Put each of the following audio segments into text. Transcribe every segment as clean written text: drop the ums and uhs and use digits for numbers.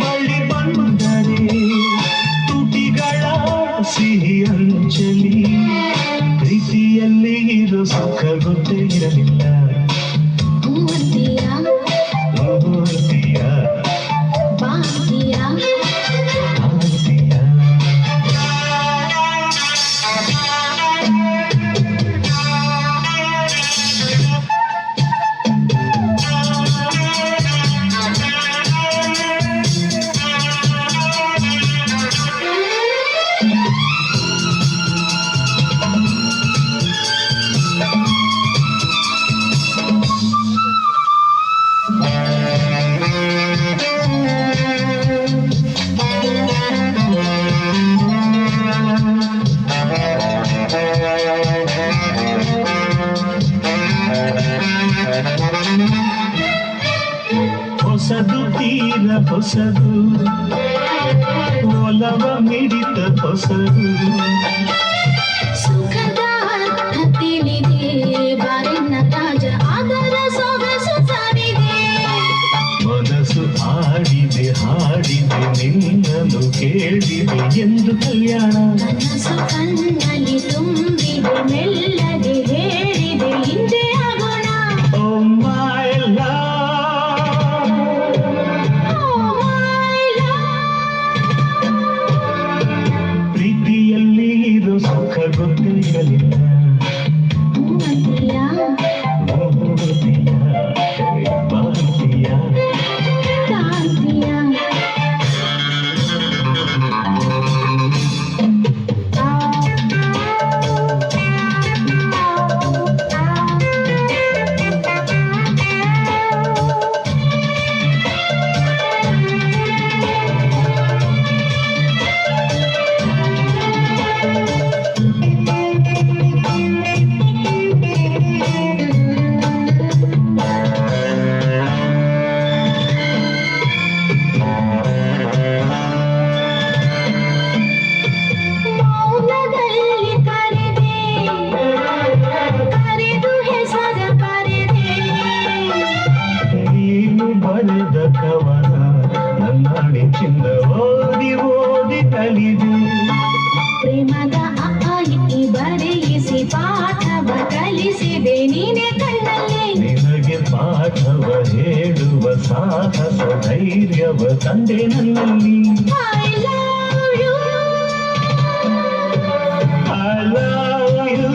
ಬಳಿ ಬಂದರೆ ತುಟಿಗಳ ಸಿಹಿ ಅಂಚಲಿ ಪ್ರೀತಿಯಲ್ಲಿ ಇರೋ ಸುಖ ಗೊತ್ತೇ ಇರಲಿಲ್ಲ. ಹೊಸದು ತೀರ ಹೊಸದು ಒಲವ ಮಿಡಿತ ಹೊಸದು ಸುಖದ ಅರ್ಥ ತಿಳಿದೆ ಬಾರಿನ ತಾಜ ಅದರ ಸೊಗಸು ಸಾರಿದೆ. ಮನಸ್ಸು ಹಾಡಿದೆ ಹಾಡಿದೆ ನಿನ್ನನ್ನು ಕೇಳಿದೆ ಎಂದು ಕಲ್ಯಾಣ ಕನಸು ಕಣ್ಣಲ್ಲಿ ತುಂಬಿದೆ ಮೆಲ್ಲಗೆ ಹೇಳಿದೆ ಹಿಂದೆ ಆಗೋಣ. ಓ ಮೈ ಲವ್ ಪ್ರೀತಿಯಲ್ಲಿ ಇರೋ ಸುಖ ಗೊತ್ತೇ ಇರಲಿಲ್ಲ. ಬರೆದ ಕವನ ನನ್ನಾಡಿ ಚಿನ್ನ ಓದಿ ಓದಿ ಕಲಿದು ಪ್ರೇಮದ ಅಪ್ಪಾಯಿ ಬರೆಯಿಸಿ ಪಾಠವ ಕಲಿಸಿದೆ ನೀನೆ ಕಣ್ಣಲ್ಲಿ. ನಿನಗೆ ಪಾಠವ ಹೇಳುವ ಸಾಹಸ ಧೈರ್ಯವ ತಂದೆ ನನ್ನಲ್ಲಿ. I love you. I love you.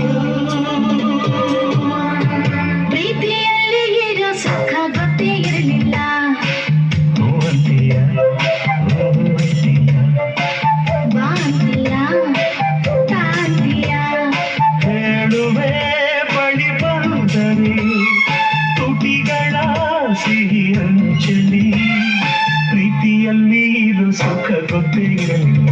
ಪ್ರೀತಿಯಲ್ಲಿ ಇರೋ ಸುಖ ಗೊತ್ತೇ ಇರಲಿಲ್ಲ. ಹೇಳುವೆ ಬಳಿ ಬಂದರೆ ತುಟಿಗಳ ಸಿಹಿ ಅಂಚಲಿ ಪ್ರೀತಿಯಲ್ಲಿ ಇರೋ ಸುಖ ಗೊತ್ತೇ ಇರಲಿಲ್ಲ.